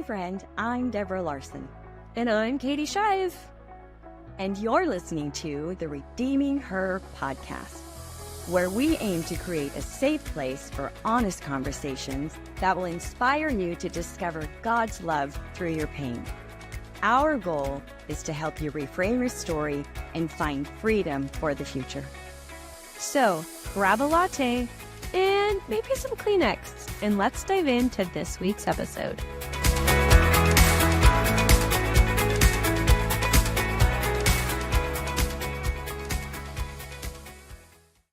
friend, I'm Deborah Larson. And I'm Katie Shive. And you're listening to the Redeeming Her podcast, where we aim to create a safe place for honest conversations that will inspire you to discover God's love through your pain. Our goal is to help you reframe your story and find freedom for the future. So grab a latte and maybe some Kleenex, and let's dive into this week's episode.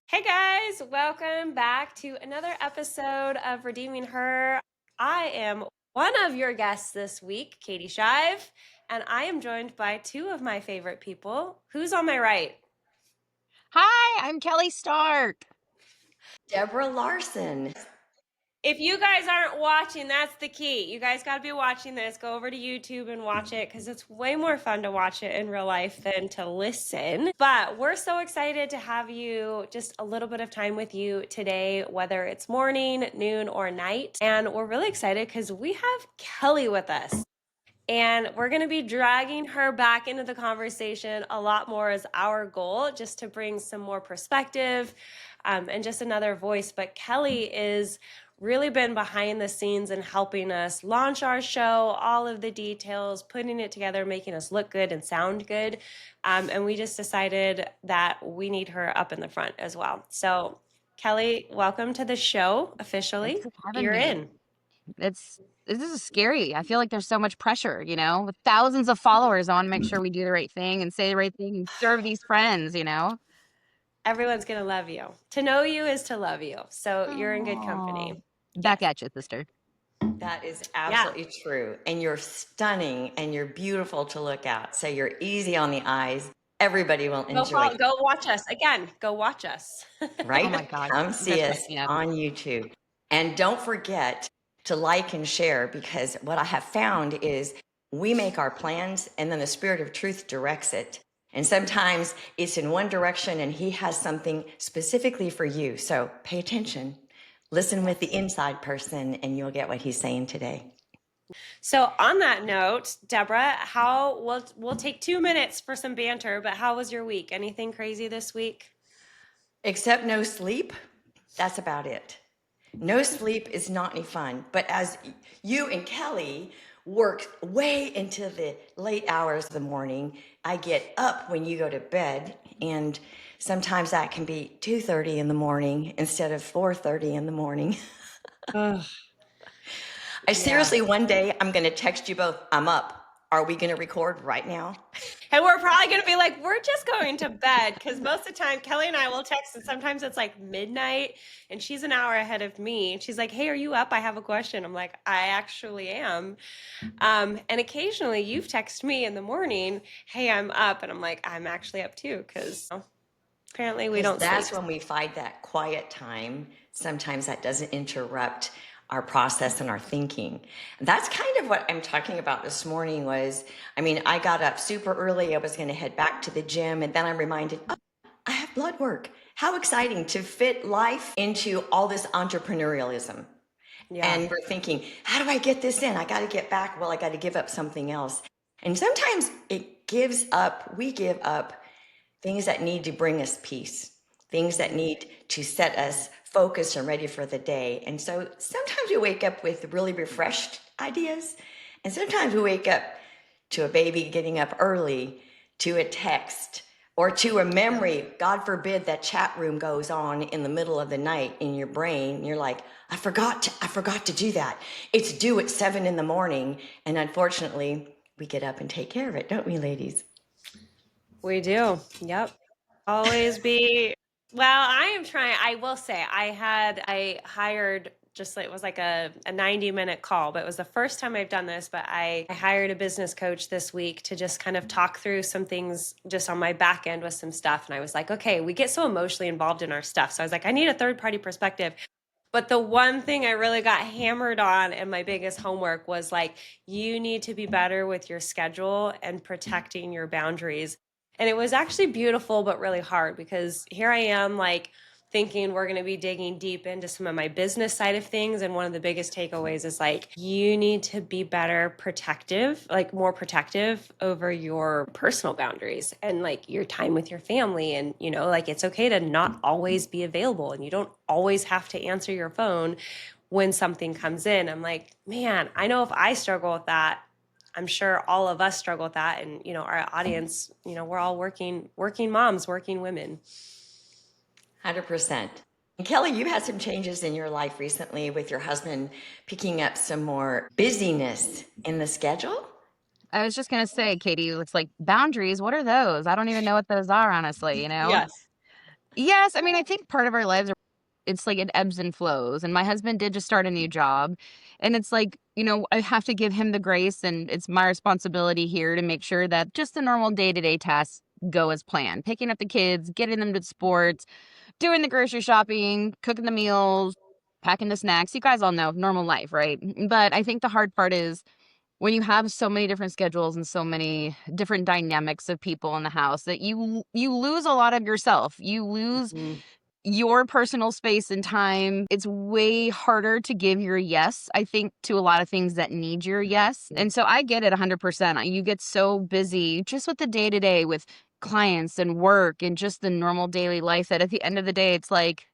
Hey guys, welcome back to another episode of Redeeming Her. I am one of your guests this week, Katie Shive, and I am joined by two of my favorite people. Who's on my right? Hi, I'm Kelly Stark. Deborah Larson. If you guys aren't watching, that's the key. You guys got to be watching this. Go over to YouTube and watch it because it's way more fun to watch it in real life than to listen. But we're so excited to have you just a little bit of time with you today, whether it's morning, noon, or night. And we're really excited because we have Kelly with us. And we're going to be dragging her back into the conversation a lot more as our goal, just to bring some more perspective and just another voice. But Kelly is really been behind the scenes and helping us launch our show, all of the details, putting it together, making us look good and sound good. And we just decided that we need her up in the front as well. So Kelly, welcome to the show officially. Thanks for having You're me. in. This is scary. I feel like there's so much pressure, with thousands of followers. I want to make sure we do the right thing and say the right thing and serve these friends, Everyone's going to love you. To know you is to love you. So you're in good company. Back at you, sister. That is absolutely true. And you're stunning and you're beautiful to look at. So you're easy on the eyes. Everybody will enjoy. Go watch us. Again, go watch us. Right? Oh my God. Come see us Yeah. on YouTube. And don't forget to like and share, because what I have found is we make our plans and then the Spirit of Truth directs it. And sometimes it's in one direction and He has something specifically for you. So pay attention. Listen with the inside person and you'll get what He's saying today. So on that note, Deborah, we'll take 2 minutes for some banter, but how was your week? Anything crazy this week? Except no sleep. That's about it. No sleep is not any fun. But as you and Kelly work way into the late hours of the morning, I get up when you go to bed, and sometimes that can be 2:30 in the morning instead of 4:30 in the morning. I seriously, one day I'm going to text you both, I'm up. Are we going to record right now? And we're probably going to be like, we're just going to bed, because most of the time Kelly and I will text, and sometimes it's like midnight and she's an hour ahead of me. And she's like, hey, are you up? I have a question. I'm like, I actually am. And occasionally you've texted me in the morning, hey, I'm up. And I'm like, I'm actually up too, because apparently we don't That's sleep. when we find that quiet time. Sometimes that doesn't interrupt our process and our thinking. That's kind of what I'm talking about this morning I got up super early. I was going to head back to the gym, and then I'm reminded, oh, I have blood work. How exciting to fit life into all this entrepreneurialism. Yeah. And we're thinking, how do I get this in? I got to get back. Well, I got to give up something else. And sometimes we give up things that need to bring us peace, things that need to set us focused and ready for the day. And so sometimes we wake up with really refreshed ideas. And sometimes we wake up to a baby getting up early, to a text, or to a memory. God forbid that chat room goes on in the middle of the night in your brain. You're like, I forgot to do that. It's due at 7 a.m. And unfortunately, we get up and take care of it, don't we, ladies? We do. Yep. Always be. Well, I will say I hired it was like a 90-minute call, but it was the first time I've done this, but I hired a business coach this week to just kind of talk through some things just on my back end with some stuff. And I was like, okay, we get so emotionally involved in our stuff. So I was like, I need a third-party perspective. But the one thing I really got hammered on, and my biggest homework was like, you need to be better with your schedule and protecting your boundaries. And it was actually beautiful, but really hard, because here I am, like thinking we're going to be digging deep into some of my business side of things. And one of the biggest takeaways is like, you need to be better protective, like more protective over your personal boundaries and like your time with your family. And, you know, like it's okay to not always be available and you don't always have to answer your phone when something comes in. I'm like, man, I know if I struggle with that, I'm sure all of us struggle with that. And, you know, our audience, you know, we're all working moms, working women. 100%. And Kelly, you had some changes in your life recently with your husband picking up some more busyness in the schedule. I was just gonna say, Katie, it's like boundaries. What are those? I don't even know what those are, honestly, you know? Yes. Yes, I mean, I think part of our lives are it's like it ebbs and flows. And my husband did just start a new job. And it's like, you know, I have to give him the grace and it's my responsibility here to make sure that just the normal day-to-day tasks go as planned. Picking up the kids, getting them to sports, doing the grocery shopping, cooking the meals, packing the snacks. You guys all know normal life, right? But I think the hard part is when you have so many different schedules and so many different dynamics of people in the house that you lose a lot of yourself. You lose Mhm. your personal space and time. It's way harder to give your yes, I think, to a lot of things that need your yes. And so I get it 100%. You get so busy just with the day to day with clients and work and just the normal daily life that at the end of the day, it's like,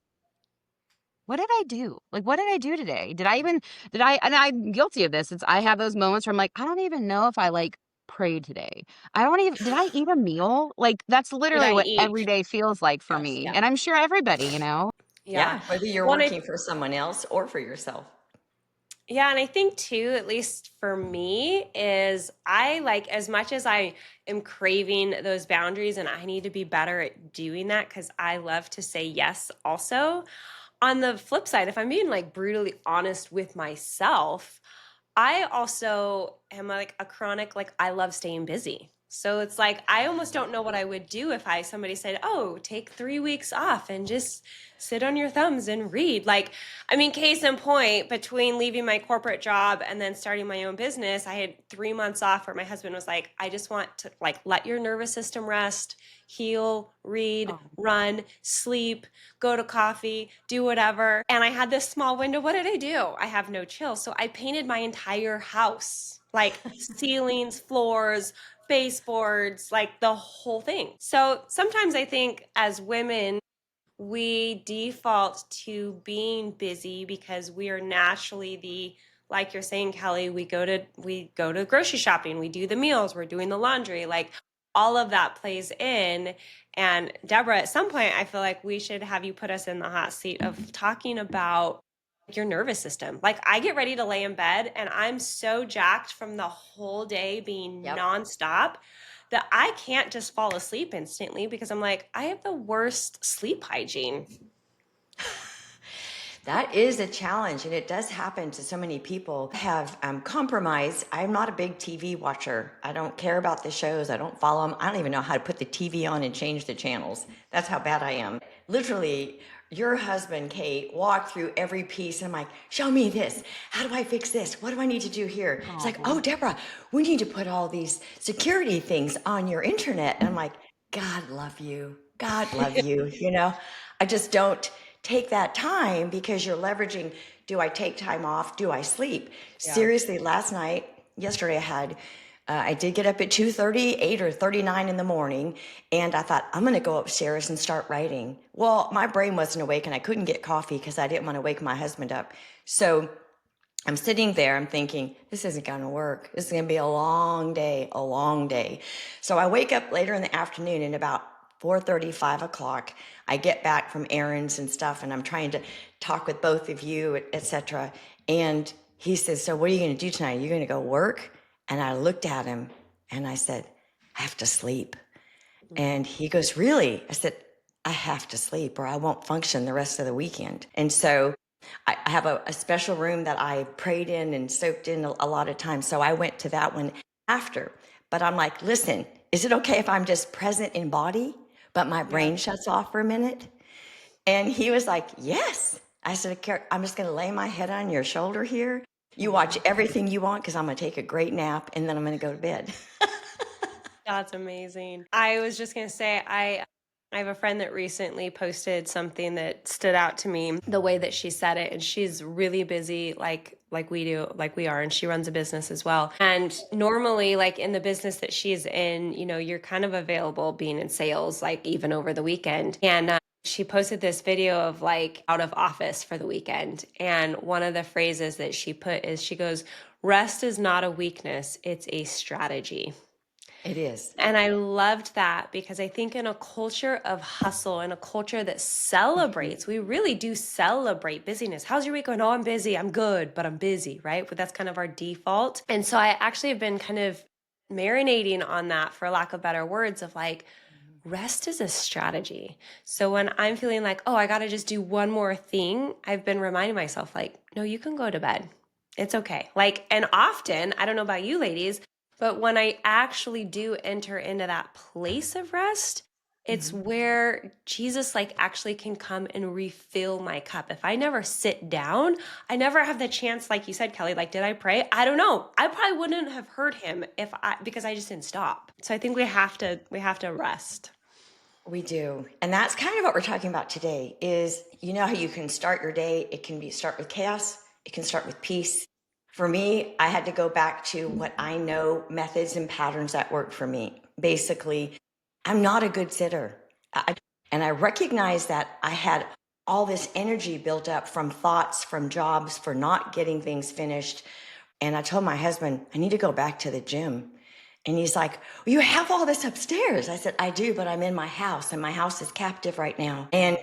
what did I do? Like, what did I do today? And I'm guilty of this. I have those moments where I'm like, I don't even know if I like prayed today. Did I eat a meal? Like, that's Did literally I what eat? every day feels like for Yes. me. Yeah. And I'm sure everybody, you know? Yeah. Yeah, whether you're Well, working for someone else or for yourself. yeah, and I think too, at least for me, is I like as much as I am craving those boundaries and I need to be better at doing that because I love to say yes also. On the flip side, if I'm being like brutally honest with myself, I also am like a chronic, like I love staying busy. So it's like I almost don't know what I would do if somebody said, "Oh, take 3 weeks off and just sit on your thumbs and read." Like, I mean, case in point, between leaving my corporate job and then starting my own business, I had 3 months off where my husband was like, "I just want to like let your nervous system rest, heal, read, Oh. run, sleep, go to coffee, do whatever." And I had this small window. What did I do? I have no chill. So I painted my entire house, like ceilings, floors, baseboards, like the whole thing. So sometimes I think as women, we default to being busy because we are naturally the like you're saying, Kelly, we go to grocery shopping, we do the meals, we're doing the laundry, like all of that plays in. And Deborah, at some point I feel like we should have you put us in the hot seat of talking about your nervous system. Like I get ready to lay in bed and I'm so jacked from the whole day being Yep. nonstop that I can't just fall asleep instantly because I'm like, I have the worst sleep hygiene. That is a challenge, and it does happen to so many people. Have compromised. I'm not a big TV watcher. I don't care about the shows. I don't follow them. I don't even know how to put the TV on and change the channels. That's how bad I am. Literally, your husband, Kate, walked through every piece, and I'm like, show me this. How do I fix this? What do I need to do here? It's like, Oh. oh, Deborah, we need to put all these security things on your internet. And I'm like, God love you. God love you. You know, I just don't take that time because you're leveraging. Do I take time off? Do I sleep? Yeah. Seriously, yesterday I did get up at 2:30, 8 or 39 in the morning, and I thought I'm going to go upstairs and start writing. Well, my brain wasn't awake and I couldn't get coffee because I didn't want to wake my husband up. So I'm sitting there, I'm thinking, this isn't going to work. This is going to be a long day, a long day. So I wake up later in the afternoon and about 4:30, 5 o'clock, I get back from errands and stuff, and I'm trying to talk with both of you, etc. And he says, so what are you going to do tonight? Are you going to go work? And I looked at him and I said, I have to sleep. And he goes, really? I said, I have to sleep or I won't function the rest of the weekend. And so I have a special room that I prayed in and soaked in a lot of times. So I went to that one after. But I'm like, listen, is it okay if I'm just present in body, but my Yeah. brain shuts off for a minute? And he was like, yes. I said, I'm just going to lay my head on your shoulder here. You watch everything you want because I'm going to take a great nap and then I'm going to go to bed. That's amazing. I was just going to say, I have a friend that recently posted something that stood out to me, the way that she said it, and she's really busy like we are, and she runs a business as well. And normally, like in the business that she's in, you're kind of available being in sales, like even over the weekend. And she posted this video of like out of office for the weekend. And one of the phrases that she put is, she goes, "Rest is not a weakness, it's a strategy." It is. And I loved that, because I think in a culture of hustle, in a culture that celebrates, we really do celebrate busyness. How's your week going? Oh, I'm busy. I'm good, but I'm busy, right? But that's kind of our default. And so I actually have been kind of marinating on that, for lack of better words, of like, rest is a strategy. So when I'm feeling like, oh, I got to just do one more thing, I've been reminding myself, like, no, you can go to bed. It's okay. Like, and often, I don't know about you ladies, but when I actually do enter into that place of rest, it's where Jesus like actually can come and refill my cup. If I never sit down, I never have the chance, like you said, Kelly, like, did I pray? I don't know. I probably wouldn't have heard him because I just didn't stop. So I think we have to rest. We do. And that's kind of what we're talking about today is, how you can start your day. It can start with chaos. It can start with peace. For me, I had to go back to what I know, methods and patterns that work for me. Basically, I'm not a good sitter. And I recognized that I had all this energy built up from thoughts, from jobs, for not getting things finished. And I told my husband, I need to go back to the gym. And he's like, well, you have all this upstairs. I said, I do, but I'm in my house, and my house is captive right now. And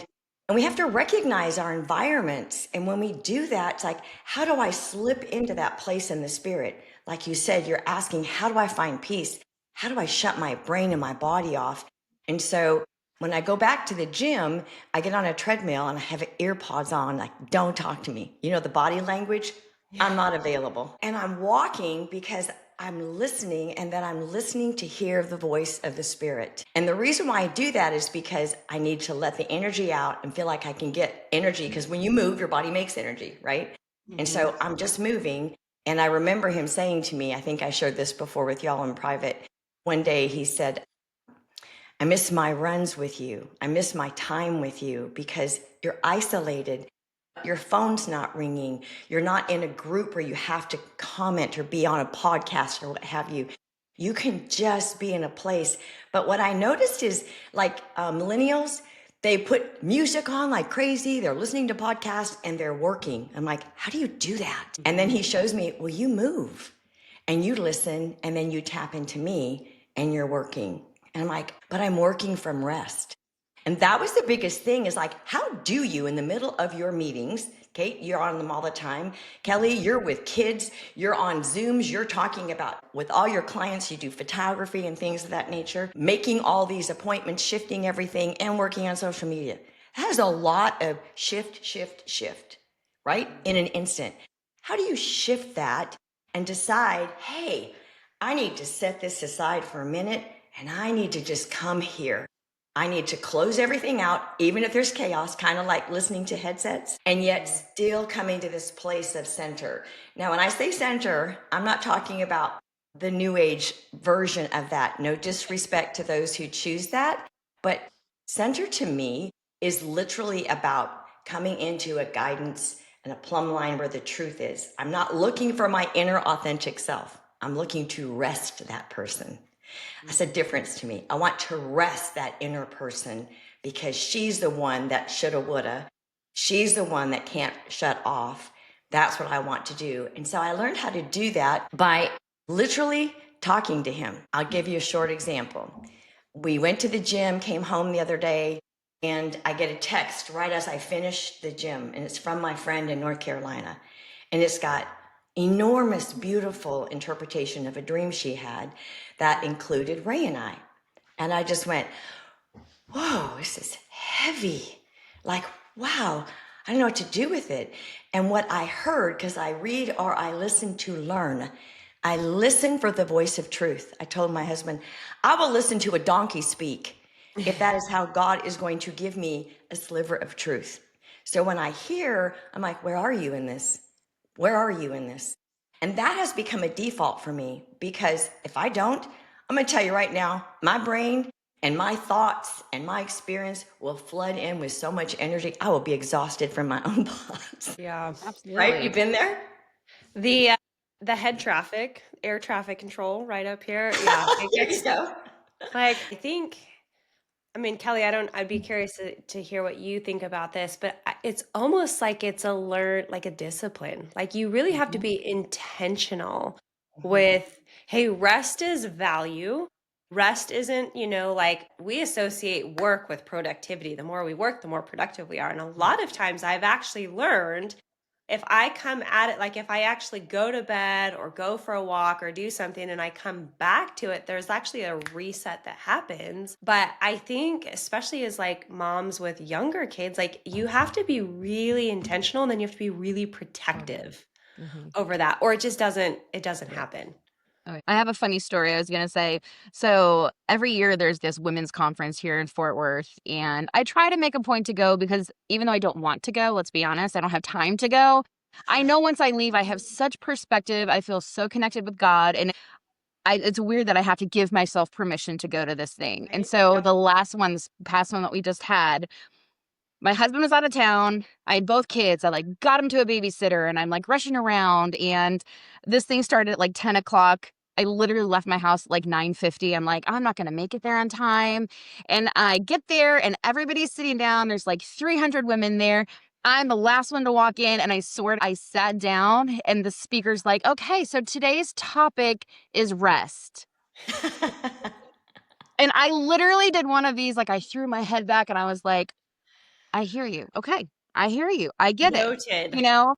we have to recognize our environments. And when we do that, it's like, how do I slip into that place in the spirit? Like you said, you're asking, how do I find peace? How do I shut my brain and my body off? And so when I go back to the gym, I get on a treadmill and I have ear pods on, like, don't talk to me. The body language, I'm not available. And I'm walking because I'm listening, and then I'm listening to hear the voice of the spirit. And the reason why I do that is because I need to let the energy out and feel like I can get energy, because when you move, your body makes energy, right? And so I'm just moving. And I remember him saying to me, I think I shared this before with y'all in private. One day he said, I miss my runs with you. I miss my time with you, because you're isolated. Your phone's not ringing. You're not in a group where you have to comment or be on a podcast or what have you. You can just be in a place. But what I noticed is, like, millennials, they put music on like crazy. They're listening to podcasts and they're working. I'm like, how do you do that? And then he shows me, well, you move and you listen, and then you tap into me and you're working. And I'm like, but I'm working from rest. And that was the biggest thing, is like, how do you, in the middle of your meetings, Kate, you're on them all the time. Kelly, you're with kids, you're on Zooms, you're talking about with all your clients, you do photography and things of that nature, making all these appointments, shifting everything, and working on social media. That is a lot of shift, right? In an instant. How do you shift that and decide, hey, I need to set this aside for a minute, and I need to just come here. I need to close everything out, even if there's chaos, kind of like listening to headsets, and yet still coming to this place of center. Now, when I say center, I'm not talking about the new age version of that. No disrespect to those who choose that. But center to me is literally about coming into a guidance and a plumb line where the truth is. I'm not looking for my inner authentic self. I'm looking to rest that person. That's a difference to me. I want to rest that inner person, because she's the one that shoulda, woulda. She's the one that can't shut off. That's what I want to do. And so I learned how to do that by literally talking to him. I'll give you a short example. We went to the gym, came home the other day, and I get a text right as I finished the gym, and it's from my friend in North Carolina. And it's got enormous, beautiful interpretation of a dream she had that included Ray and I. And I just went, whoa, this is heavy. Like, wow, I don't know what to do with it. And what I heard, because I read or I listen to learn, I listen for the voice of truth. I told my husband, I will listen to a donkey speak if that is how God is going to give me a sliver of truth. So when I hear, I'm like, where are you in this? Where are you in this? And that has become a default for me, because if I don't, I'm going to tell you right now, my brain and my thoughts and my experience will flood in with so much energy, I will be exhausted from my own thoughts. Yeah. Right? Absolutely. You've been there? The head traffic, air traffic control right up here. Yeah, it There you gets go. like I mean, Kelly, I'd be curious to hear what you think about this, but it's almost like it's like a discipline. Like you really have to Mhm, be intentional mhm, with, hey, rest is value. Rest isn't, like we associate work with productivity. The more we work, the more productive we are. And a lot of times I've actually learned if I come at it, like if I actually go to bed or go for a walk or do something and I come back to it, there's actually a reset that happens. But I think, especially as like moms with younger kids, like you have to be really intentional and then you have to be really protective Mhm. over that, or it doesn't happen. Okay. I have a funny story I was gonna say. So every year there's this women's conference here in Fort Worth, and I try to make a point to go because even though I don't want to go, let's be honest, I don't have time to go. I know once I leave, I have such perspective. I feel so connected with God, and it's weird that I have to give myself permission to go to this thing. And Right? so Yep. the this past one that we just had, my husband was out of town. I had both kids. I like got him to a babysitter and I'm like rushing around. And this thing started at like 10 o'clock. I literally left my house at like 9:50. I'm like, I'm not going to make it there on time. And I get there and everybody's sitting down. There's like 300 women there. I'm the last one to walk in. And I swear I sat down and the speaker's like, okay, so today's topic is rest. And I literally did one of these. Like I threw my head back and I was like, I hear you. Okay. I hear you. I get it. Noted. You know?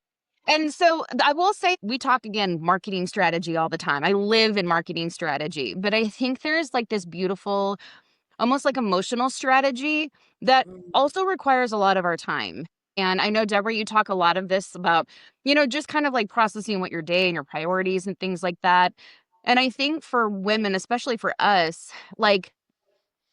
And so I will say we talk again marketing strategy all the time. I live in marketing strategy, but I think there's like this beautiful, almost like emotional strategy that Mm, also requires a lot of our time. And I know, Deborah, you talk a lot of this about, just kind of like processing what your day and your priorities and things like that. And I think for women, especially for us, like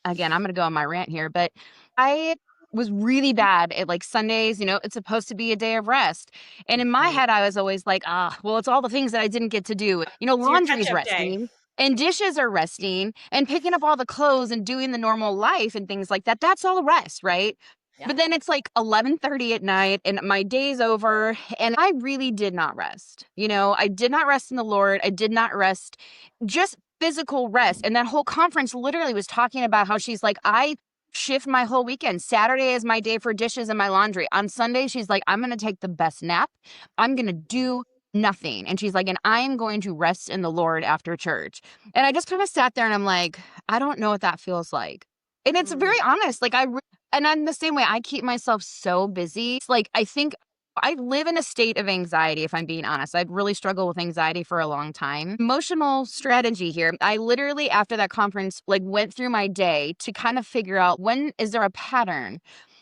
again, I'm gonna go on my rant here, but I was really bad at like Sundays, it's supposed to be a day of rest. And in my mhm. head, I was always like, well, it's all the things that I didn't get to do. It's your Laundry's catch-up day. resting and dishes are resting and picking up all the clothes and doing the normal life and things like that. That's all rest, right? Yeah. But then it's like 11:30 at night and my day's over and I really did not rest. I did not rest in the Lord. I did not rest, just physical rest. And that whole conference literally was talking about how she's like, I shift my whole weekend. Saturday is my day for dishes and my laundry. On Sunday, she's like, I'm going to take the best nap. I'm going to do nothing. And she's like, and I'm going to rest in the Lord after church. And I just kind of sat there and I'm like, I don't know what that feels like. And it's Mm, very honest. Like, and I'm the same way. I keep myself so busy. It's like, I think I live in a state of anxiety, if I'm being honest. I've really struggled with anxiety for a long time. Emotional strategy here. I literally, after that conference, like went through my day to kind of figure out when is there a pattern,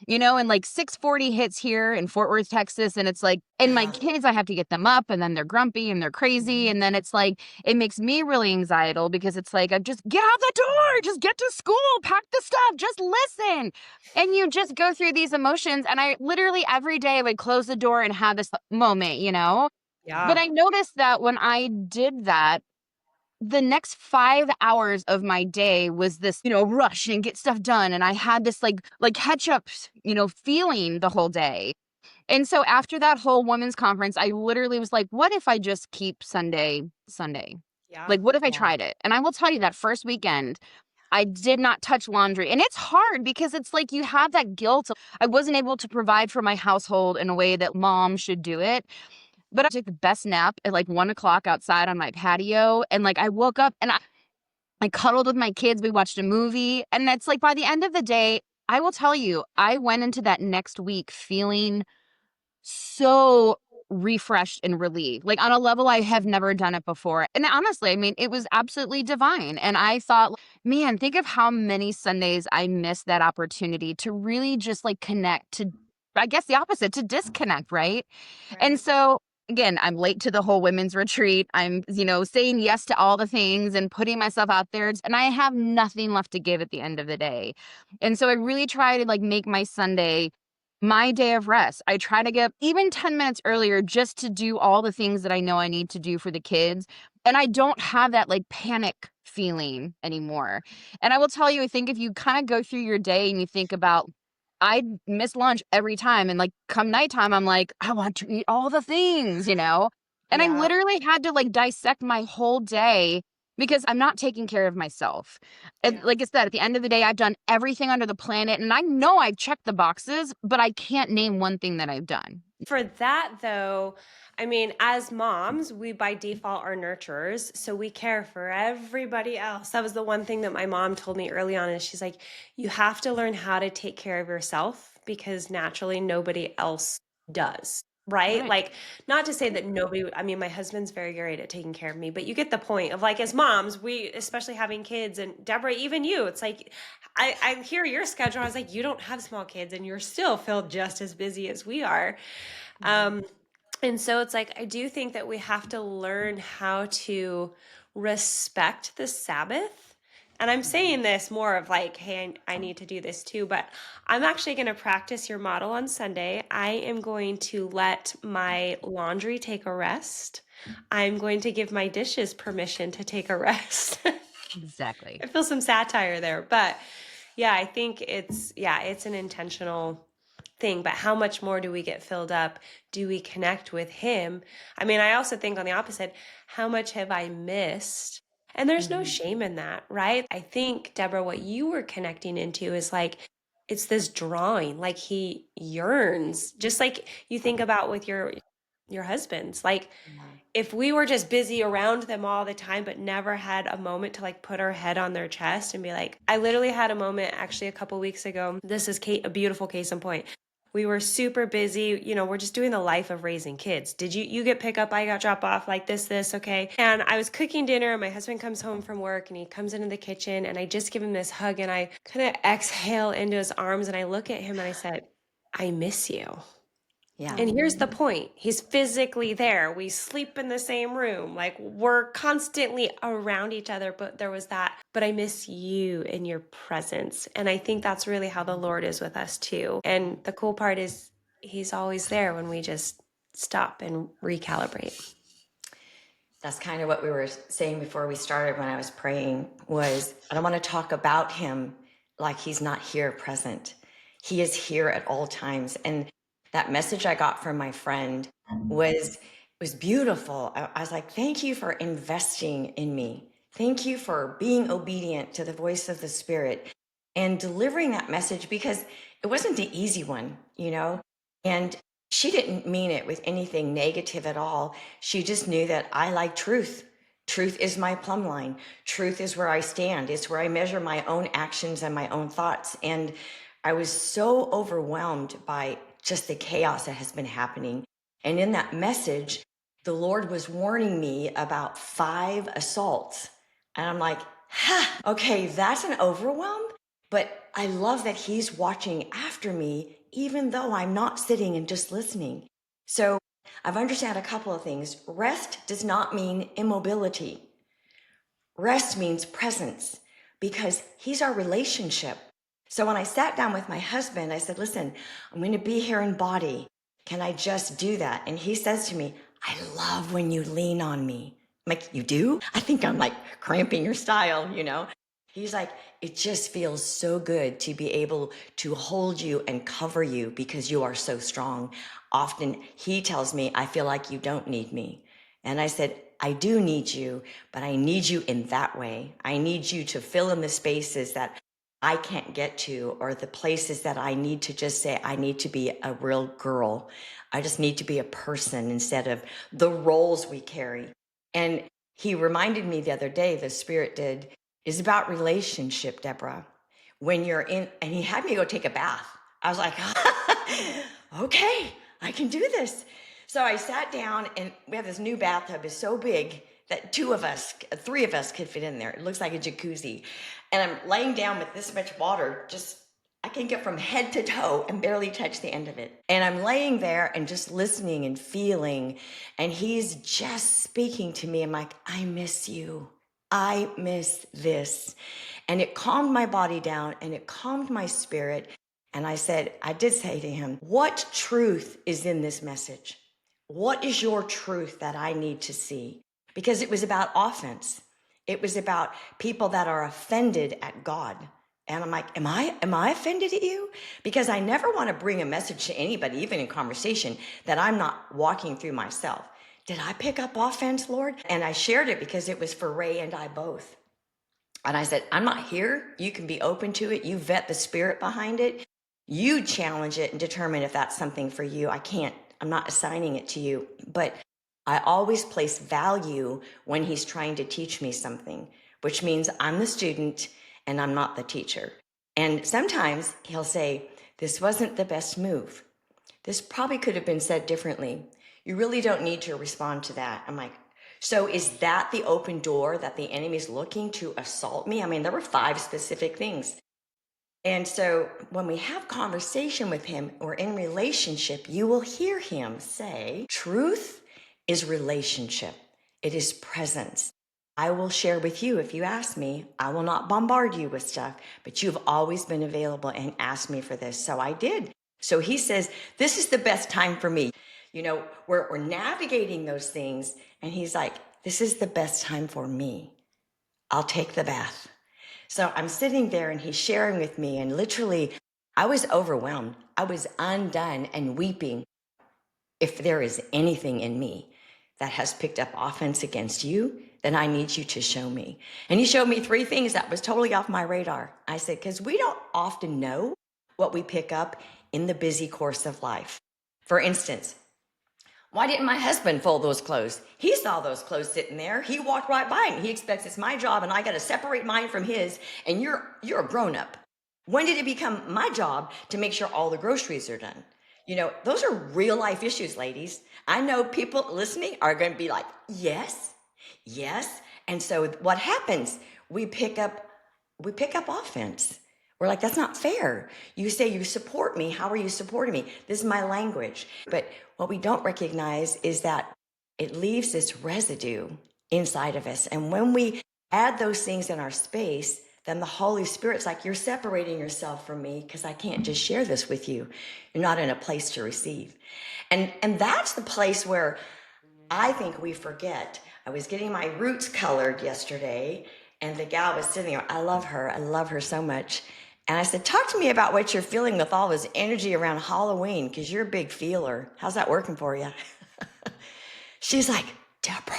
and like 6:40 hits here in Fort Worth, Texas. And it's like, and my Yeah. kids, I have to get them up and then they're grumpy and they're crazy. Mhm. And then it's like, it makes me really anxiety because it's like, I just get out the door, just get to school, pack the stuff, just listen. And you just go through these emotions. And I literally every day would close the door and have this moment. But yeah. I noticed that when I did that, the next 5 hours of my day was this, rush and get stuff done. And I had this like catch up, feeling the whole day. And so after that whole women's conference, I literally was like, what if I just keep Sunday, Sunday? Yeah. Like, what if I Yeah. tried it? And I will tell you that first weekend, I did not touch laundry. And it's hard because it's like you have that guilt. I wasn't able to provide for my household in a way that mom should do it. But I took the best nap at like 1 o'clock outside on my patio. And like I woke up and I cuddled with my kids. We watched a movie. And it's like by the end of the day, I will tell you, I went into that next week feeling so refreshed and relieved, like on a level I have never done it before. And honestly, I mean, it was absolutely divine. And I thought, man, think of how many Sundays I missed that opportunity to really just like connect to, I guess the opposite, to disconnect, right? And Right. so again, I'm late to the whole women's retreat. I'm, saying yes to all the things and putting myself out there. And I have nothing left to give at the end of the day. And so I really try to like make my Sunday my day of rest. I try to get up even 10 minutes earlier just to do all the things that I know I need to do for the kids. And I don't have that like panic feeling anymore. And I will tell you, I think if you kind of go through your day and you think about, I miss lunch every time. And like come nighttime, I'm like, I want to eat all the things, you know? And I Yeah. literally had to like dissect my whole day because I'm not taking care of myself. And Yeah. like I said, at the end of the day, I've done everything under the planet and I know I've checked the boxes, but I can't name one thing that I've done. For that, though, I mean, as moms, we by default are nurturers, so we care for everybody else. That was the one thing that my mom told me early on is she's like, you have to learn how to take care of yourself because naturally nobody else does. Right? Right. Like, not to say that nobody, I mean, my husband's very great at taking care of me, but you get the point of like, as moms, we, especially having kids, and Deborah, even you, it's like, I hear your schedule. I was like, you don't have small kids and you're still feel just as busy as we are. Um, and so it's like, I do think that we have to learn how to respect the Sabbath. And I'm saying this more of like, hey, I need to do this too, but I'm actually going to practice your model on Sunday. I am going to let my laundry take a rest. I'm going to give my dishes permission to take a rest. Exactly. I feel some satire there, but yeah, I think it's an intentional thing, but how much more do we get filled up? Do we connect with him? I mean, I also think on the opposite, how much have I missed? And there's no shame in that, right? I think, Deborah, what you were connecting into is like, it's this drawing, like he yearns, just like you think about with your husbands. Like if we were just busy around them all the time, but never had a moment to like put our head on their chest and be like, I literally had a moment actually a couple weeks ago. This is a beautiful case in point. We were super busy, we're just doing the life of raising kids. Did you get pick up? I got drop off like this, okay. And I was cooking dinner and my husband comes home from work and he comes into the kitchen and I just give him this hug and I kind of exhale into his arms and I look at him and I said, I miss you. Yeah. And here's the point. He's physically there. We sleep in the same room. Like we're constantly around each other, but there was that, but I miss you and your presence. And I think that's really how the Lord is with us too. And the cool part is he's always there when we just stop and recalibrate. That's kind of what we were saying before we started when I was praying was I don't want to talk about him like he's not here present. He is here at all times. And that message I got from my friend was beautiful. I was like, thank you for investing in me. Thank you for being obedient to the voice of the Spirit and delivering that message because it wasn't the easy one, And she didn't mean it with anything negative at all. She just knew that I like truth. Truth is my plumb line. Truth is where I stand. It's where I measure my own actions and my own thoughts. And I was so overwhelmed by just the chaos that has been happening. And in that message, the Lord was warning me about 5 assaults. And I'm like, okay, that's an overwhelm. But I love that he's watching after me, even though I'm not sitting and just listening. So I've understood a couple of things. Rest does not mean immobility. Rest means presence because he's our relationship. So when I sat down with my husband, I said, listen, I'm going to be here in body. Can I just do that? And he says to me, I love when you lean on me. I'm like, you do? I think I'm like cramping your style. He's like, it just feels so good to be able to hold you and cover you because you are so strong. Often he tells me, I feel like you don't need me. And I said, I do need you, but I need you in that way. I need you to fill in the spaces that I can't get to or the places that I need to just say, I need to be a real girl. I just need to be a person instead of the roles we carry. And he reminded me the other day, the Spirit did, is about relationship, Deborah. When you're in, and he had me go take a bath. I was like, okay, I can do this. So I sat down and we have this new bathtub. It's so big that 3 of us could fit in there. It looks like a jacuzzi. And I'm laying down with this much water, I can get from head to toe and barely touch the end of it. And I'm laying there and just listening and feeling. And he's just speaking to me. I'm like, I miss you. I miss this. And it calmed my body down and it calmed my spirit. And I did say to him, what truth is in this message? What is your truth that I need to see? Because it was about offense. It was about people that are offended at God. And I'm like, am I offended at you? Because I never want to bring a message to anybody, even in conversation, that I'm not walking through myself. Did I pick up offense, Lord? And I shared it because it was for Ray and I both. And I said, I'm not here. You can be open to it. You vet the spirit behind it. You challenge it and determine if that's something for you. I'm not assigning it to you, but I always place value when he's trying to teach me something, which means I'm the student and I'm not the teacher. And sometimes he'll say, this wasn't the best move. This probably could have been said differently. You really don't need to respond to that. I'm like, so is that the open door that the enemy's looking to assault me? I mean, there were 5 specific things. And so when we have conversation with him or in relationship, you will hear him say, truth is relationship. It is presence. I will share with you if you ask me. I will not bombard you with stuff, but you've always been available and asked me for this. So I did. So he says, this is the best time for me. You know, we're navigating those things. And he's like, this is the best time for me. I'll take the bath. So I'm sitting there and he's sharing with me, and literally I was overwhelmed. I was undone and weeping. If there is anything in me that has picked up offense against you, then I need you to show me. And he showed me 3 things that was totally off my radar. I said, because we don't often know what we pick up in the busy course of life. For instance, why didn't my husband fold those clothes? He saw those clothes sitting there. He walked right by and he expects it's my job and I got to separate mine from his, and you're a grown up. When did it become my job to make sure all the groceries are done? You know, those are real life issues, ladies. I know people listening are going to be like, yes, yes. And so what happens? We pick up offense. We're like, that's not fair. You say you support me. How are you supporting me? This is my language. But what we don't recognize is that it leaves this residue inside of us. And when we add those things in our space, then the Holy Spirit's like, you're separating yourself from me because I can't just share this with you. You're not in a place to receive. And that's the place where I think we forget. I was getting my roots colored yesterday, and the gal was sitting there. I love her. I love her so much. And I said, talk to me about what you're feeling with all this energy around Halloween, because you're a big feeler. How's that working for you? She's like, Deborah,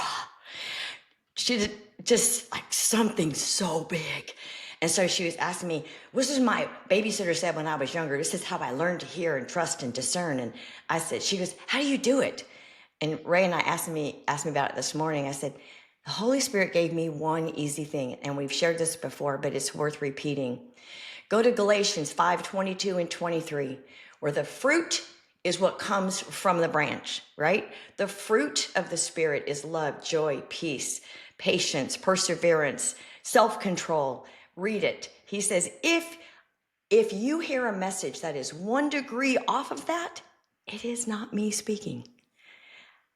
she just like something so big. And so she was asking me, this is my babysitter said when I was younger, this is how I learned to hear and trust and discern. And I said, she goes, how do you do it? And Ray and I asked me about it this morning. I said, the Holy Spirit gave me one easy thing, and we've shared this before, but it's worth repeating. Go to Galatians 5:22 and 23, where the fruit is what comes from the branch, right? The fruit of the Spirit is love, joy, peace, patience, perseverance, self-control. Read it. He says, if you hear a message that is 1 degree off of that, it is not me speaking.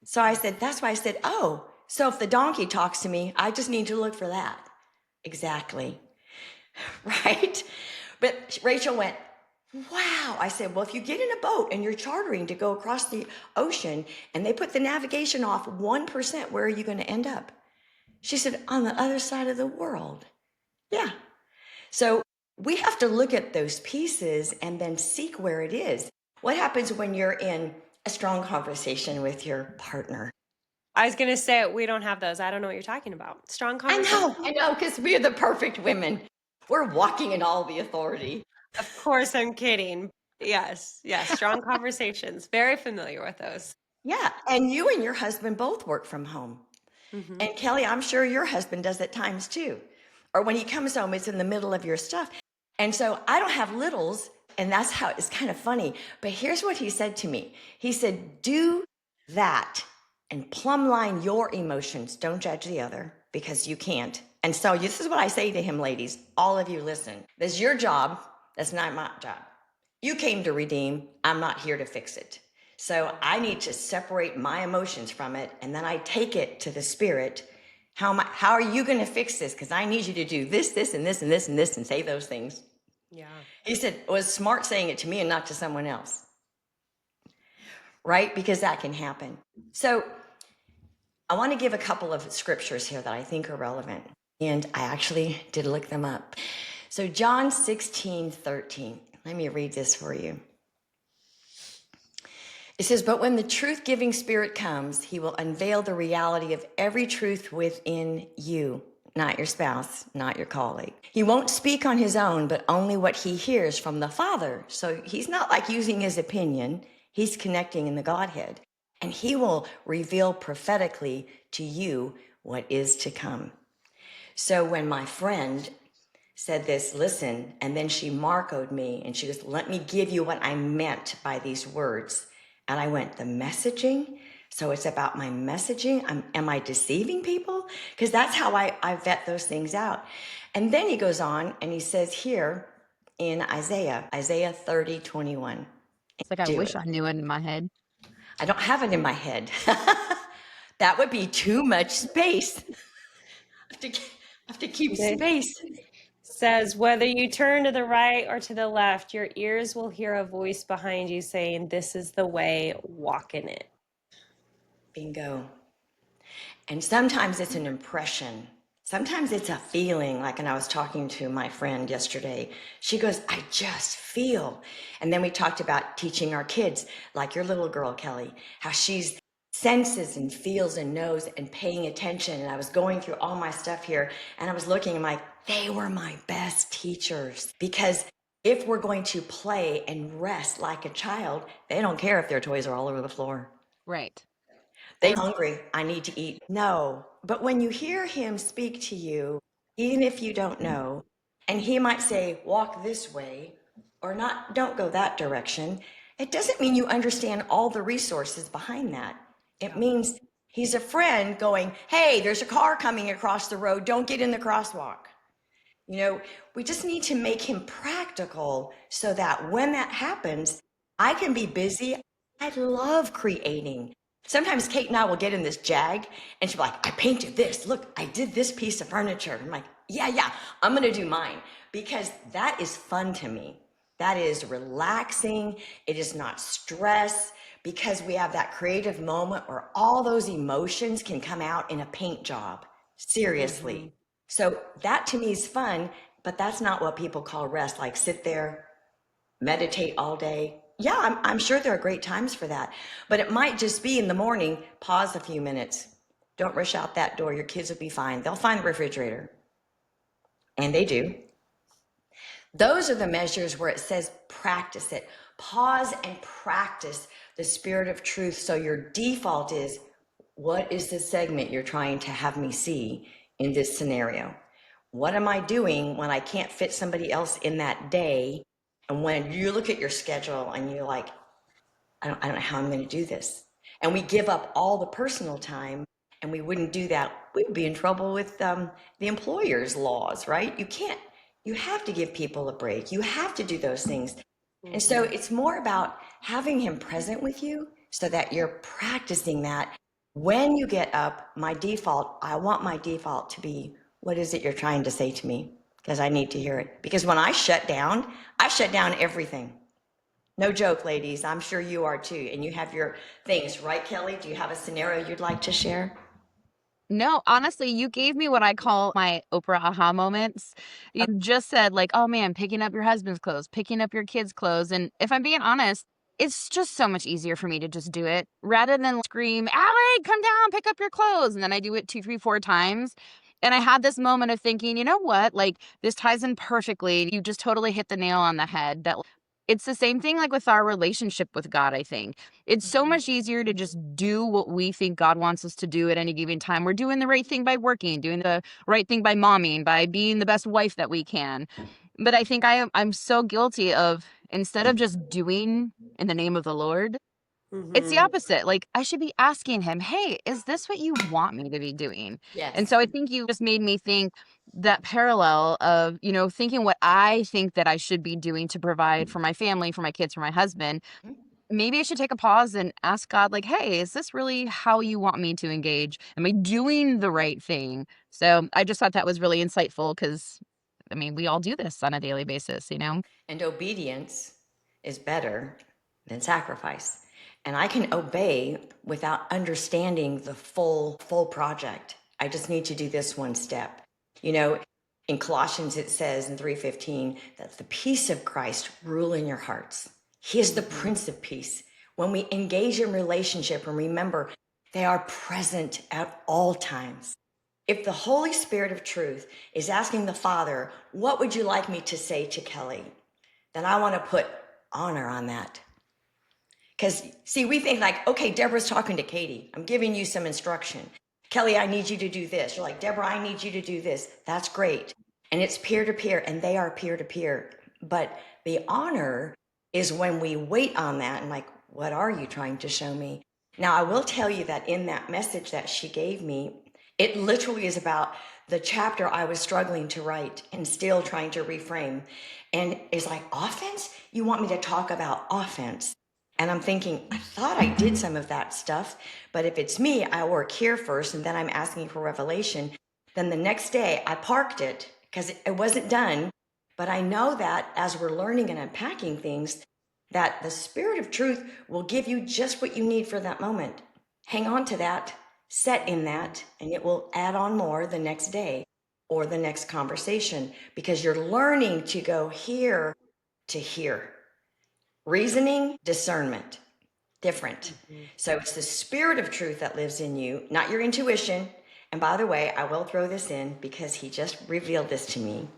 So I said, that's why I said, oh, so if the donkey talks to me, I just need to look for that. Exactly. Right? But Rachel went, wow. I said, well, if you get in a boat and you're chartering to go across the ocean and they put the navigation off 1%, where are you going to end up? She said, on the other side of the world. Yeah. So we have to look at those pieces and then seek where it is. What happens when you're in a strong conversation with your partner? I was going to say, we don't have those. I don't know what you're talking about. Strong conversation. I know, because we're the perfect women. We're walking in all the authority. Of course, I'm kidding. Yes. Strong conversations. Very familiar with those. Yeah, and you and your husband both work from home. Mm-hmm. And Kelly, I'm sure your husband does at times too. Or when he comes home, it's in the middle of your stuff. And so I don't have littles, and that's how it's kind of funny. But here's what he said to me. He said, do that and plumb line your emotions. Don't judge the other, because you can't. And so this is what I say to him, ladies, all of you listen. This is your job. That's not my job. You came to redeem. I'm not here to fix it. So I need to separate my emotions from it, and then I take it to the Spirit. How are you going to fix this? Because I need you to do this, this, and this, and this, and this, and say those things. Yeah. He said, it was smart saying it to me and not to someone else, right? Because that can happen. So I want to give a couple of scriptures here that I think are relevant. And I actually did look them up. So John 16:13. Let me read this for you. It says, but when the truth-giving Spirit comes, he will unveil the reality of every truth within you, not your spouse, not your colleague. He won't speak on his own, but only what he hears from the Father. So he's not like using his opinion. He's connecting in the Godhead. And he will reveal prophetically to you what is to come. So when my friend said this, listen, and then she marcoed me and she goes, let me give you what I meant by these words. And I went, the messaging? So it's about my messaging? Am I deceiving people? Because that's how I vet those things out. And then he goes on and he says here in Isaiah 30:21. It's like I Do wish it. I knew it in my head. I don't have it in my head. That would be too much space. I have to keep Okay. space. Says, whether you turn to the right or to the left, your ears will hear a voice behind you saying, this is the way, walk in it. Bingo. And sometimes it's an impression. Sometimes it's a feeling, like when I was talking to my friend yesterday, she goes, I just feel. And then we talked about teaching our kids, like your little girl, Kelly, how she's senses and feels and knows and paying attention. And I was going through all my stuff here and I was looking and like, they were my best teachers. Because if we're going to play and rest like a child, they don't care if their toys are all over the floor. Right. They're hungry. I need to eat. No. But when you hear him speak to you, even if you don't know, and he might say, walk this way or not, don't go that direction, it doesn't mean you understand all the resources behind that. It means he's a friend going, hey, there's a car coming across the road. Don't get in the crosswalk. You know, we just need to make him practical so that when that happens, I can be busy. I love creating. Sometimes Kate and I will get in this jag and she'll be like, I painted this. Look, I did this piece of furniture. I'm like, yeah, I'm going to do mine because that is fun to me. That is relaxing. It is not stress because we have that creative moment where all those emotions can come out in a paint job. Seriously. So that to me is fun, but that's not what people call rest. Like sit there, meditate all day. Yeah, I'm sure there are great times for that, but it might just be in the morning, pause a few minutes. Don't rush out that door. Your kids will be fine. They'll find the refrigerator. And they do. Those are the measures where it says practice it. Pause and practice the spirit of truth. So your default is, what is the segment you're trying to have me see in this scenario? What am I doing when I can't fit somebody else in that day? And when you look at your schedule and you're like, I don't know how I'm going to do this. And we give up all the personal time and we wouldn't do that. We'd be in trouble with the employer's laws, right? You have to give people a break. You have to do those things. And so it's more about having him present with you so that you're practicing that. When you get up, I want my default to be, what is it you're trying to say to me? Because I need to hear it. Because when I shut down everything. No joke, ladies. I'm sure you are too. And you have your things, right, Kelly? Do you have a scenario you'd like to share? No, honestly, you gave me what I call my Oprah aha moments. You just said, like, oh man, picking up your husband's clothes, picking up your kids' clothes. And if I'm being honest, it's just so much easier for me to just do it rather than scream, Allie, come down, pick up your clothes. And then I do it 2, 3, 4 times. And I had this moment of thinking, you know what? Like, this ties in perfectly. You just totally hit the nail on the head that it's the same thing like with our relationship with God, I think. It's so much easier to just do what we think God wants us to do at any given time. We're doing the right thing by working, doing the right thing by momming, by being the best wife that we can. But I think I'm so guilty of instead of just doing in the name of the Lord, it's the opposite. Like I should be asking him, "Hey, is this what you want me to be doing?" And Yes. so I think you just made me think that parallel of, thinking what I think that I should be doing to provide for my family, for my kids, for my husband. Maybe I should take a pause and ask God, like, hey, is this really how you want me to engage? Am I doing the right thing? So I just thought that was really insightful because I mean, we all do this on a daily basis, you know? And obedience is better than sacrifice. And I can obey without understanding the full project. I just need to do this one step. You know, in Colossians it says in 3:15 that the peace of Christ rule in your hearts. He is the Prince of Peace. When we engage in relationship and remember they are present at all times. If the Holy Spirit of truth is asking the Father, what would you like me to say to Kelly? Then I want to put honor on that. Because, see, we think like, okay, Deborah's talking to Katie. I'm giving you some instruction. Kelly, I need you to do this. You're like, Deborah, I need you to do this. That's great. And it's peer-to-peer, and they are peer-to-peer. But the honor is when we wait on that and like, what are you trying to show me? Now, I will tell you that in that message that she gave me, it literally is about the chapter I was struggling to write and still trying to reframe. And it's like, offense? You want me to talk about offense? And I'm thinking, I thought I did some of that stuff, but if it's me, I work here first and then I'm asking for revelation. Then the next day I parked it because it wasn't done. But I know that as we're learning and unpacking things, that the Spirit of truth will give you just what you need for that moment. Hang on to that, set in that, and it will add on more the next day or the next conversation because you're learning to go here to here. Reasoning, discernment, different. So it's the Spirit of truth that lives in you, not your intuition. And by the way, I will throw this in because he just revealed this to me.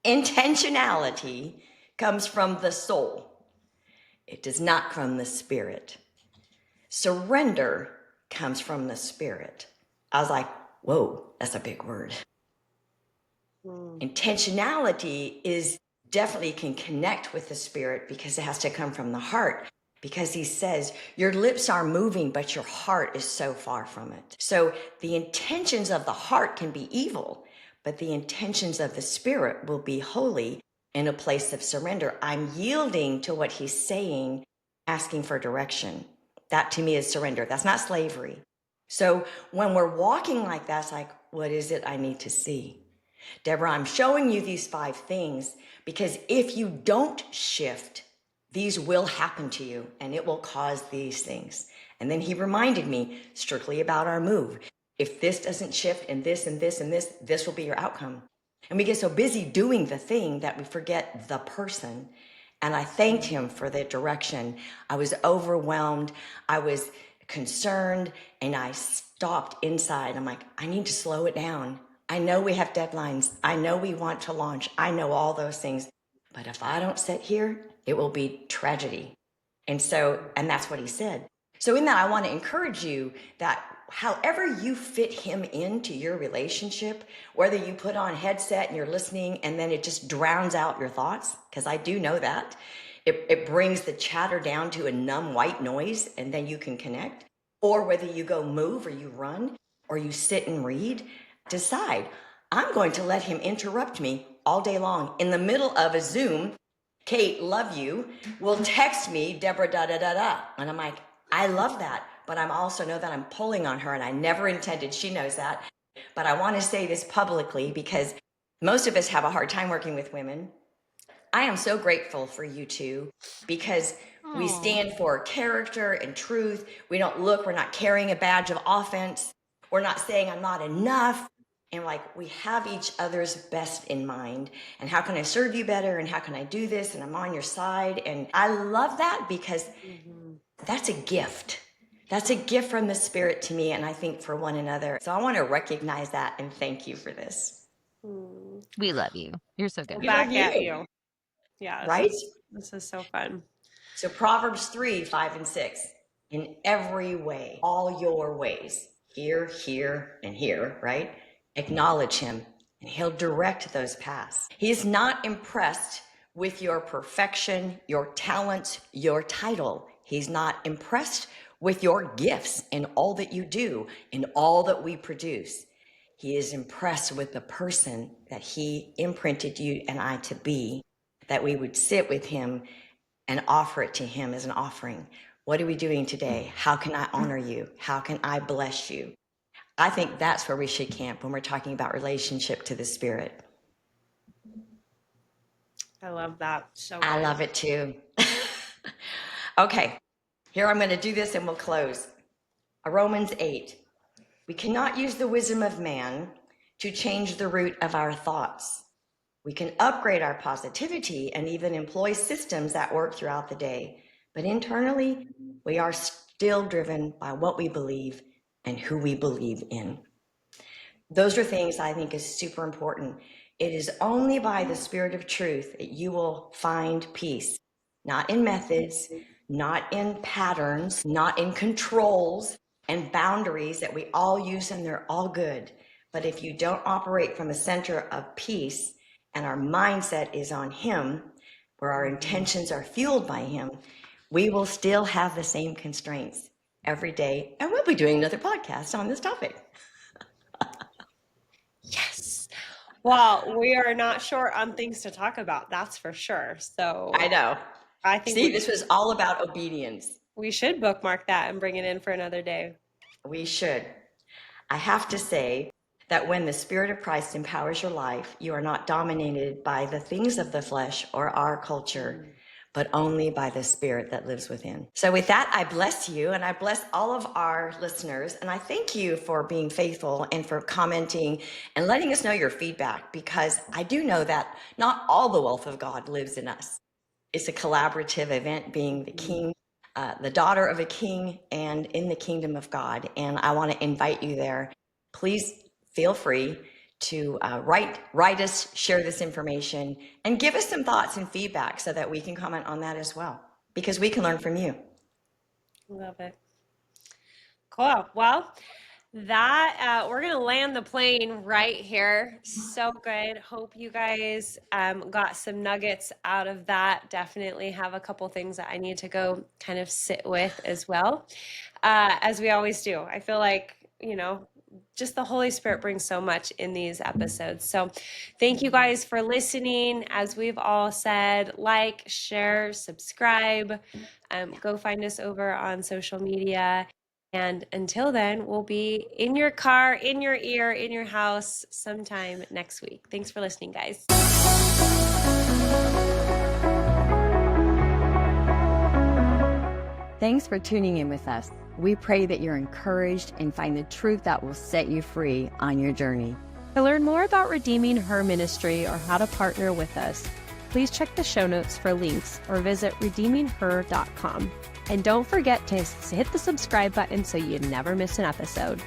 Intentionality comes from the soul. It does not from the spirit. Surrender comes from the spirit. I was like, whoa, that's a big word. Intentionality is definitely can connect with the spirit because it has to come from the heart. Because he says, your lips are moving, but your heart is so far from it. So the intentions of the heart can be evil, but the intentions of the spirit will be holy in a place of surrender. I'm yielding to what he's saying, asking for direction. That to me is surrender. That's not slavery. So when we're walking like that, it's like, what is it I need to see? Deborah, I'm showing you these 5 things because if you don't shift, these will happen to you and it will cause these things. And then he reminded me strictly about our move. If this doesn't shift and this and this and this will be your outcome. And we get so busy doing the thing that we forget the person. And I thanked him for the direction. I was overwhelmed. I was concerned and I stopped inside. I'm like, I need to slow it down. I know we have deadlines. I know we want to launch. I know all those things. But if I don't sit here, it will be tragedy. And that's what he said. So in that, I want to encourage you that however you fit him into your relationship, whether you put on a headset and you're listening and then it just drowns out your thoughts, because I do know that. It brings the chatter down to a numb white noise and then you can connect. Or whether you go move or you run or you sit and read, decide, I'm going to let him interrupt me all day long. In the middle of a Zoom, Kate, love you, will text me, Deborah, da, da, da, da. And I'm like, I love that. But I'm also know that I'm pulling on her and I never intended, she knows that. But I want to say this publicly because most of us have a hard time working with women. I am so grateful for you two because we stand for character and truth. We don't look, we're not carrying a badge of offense. We're not saying I'm not enough. And like we have each other's best in mind. And how can I serve you better? And how can I do this? And I'm on your side. And I love that because that's a gift. That's a gift from the Spirit to me. And I think for one another. So I want to recognize that and thank you for this. We love you. You're so good. Back at you. Yeah. Right? This is so fun. So Proverbs 3, 5, and 6. In every way, all your ways, here, here, and here, right? Acknowledge him and he'll direct those paths. He is not impressed with your perfection, your talents, your title. He's not impressed with your gifts and all that you do and all that we produce. He is impressed with the person that he imprinted you and I to be, that we would sit with him and offer it to him as an offering. What are we doing today? How can I honor you? How can I bless you? I think that's where we should camp when we're talking about relationship to the Spirit. I love that. So I good. love it too. Okay, here I'm going to do this and we'll close. Romans 8. We cannot use the wisdom of man to change the root of our thoughts. We can upgrade our positivity and even employ systems that work throughout the day. But internally, we are still driven by what we believe and who we believe in. Those are things I think is super important. It is only by the Spirit of truth that you will find peace, not in methods, not in patterns, not in controls and boundaries that we all use and they're all good. But if you don't operate from a center of peace and our mindset is on Him, where our intentions are fueled by Him, we will still have the same constraints every day. And we'll be doing another podcast on this topic. Yes. Well, we are not short on things to talk about. That's for sure. So I know. I think See, this was all about obedience. we should bookmark that and bring it in for another day. We should. I have to say that when the Spirit of Christ empowers your life, you are not dominated by the things of the flesh or our culture, but only by the Spirit that lives within. So with that, I bless you and I bless all of our listeners. And I thank you for being faithful and for commenting and letting us know your feedback, because I do know that not all the wealth of God lives in us. It's a collaborative event, being the king, the daughter of a king, and in the kingdom of God. And I want to invite you there. Please feel free to write us, share this information, and give us some thoughts and feedback so that we can comment on that as well, because we can learn from you. Love it. Cool. Well, that we're gonna land the plane right here. So good. Hope you guys got some nuggets out of that. Definitely have a couple things that I need to go kind of sit with as well, as we always do. I feel like, just the Holy Spirit brings so much in these episodes. So thank you guys for listening. As we've all said, like, share, subscribe, go find us over on social media. And until then, we'll be in your car, in your ear, in your house sometime next week. Thanks for listening, guys. Thanks for tuning in with us. We pray that you're encouraged and find the truth that will set you free on your journey. To learn more about Redeeming Her ministry or how to partner with us, please check the show notes for links or visit RedeemingHer.com. And don't forget to hit the subscribe button so you never miss an episode.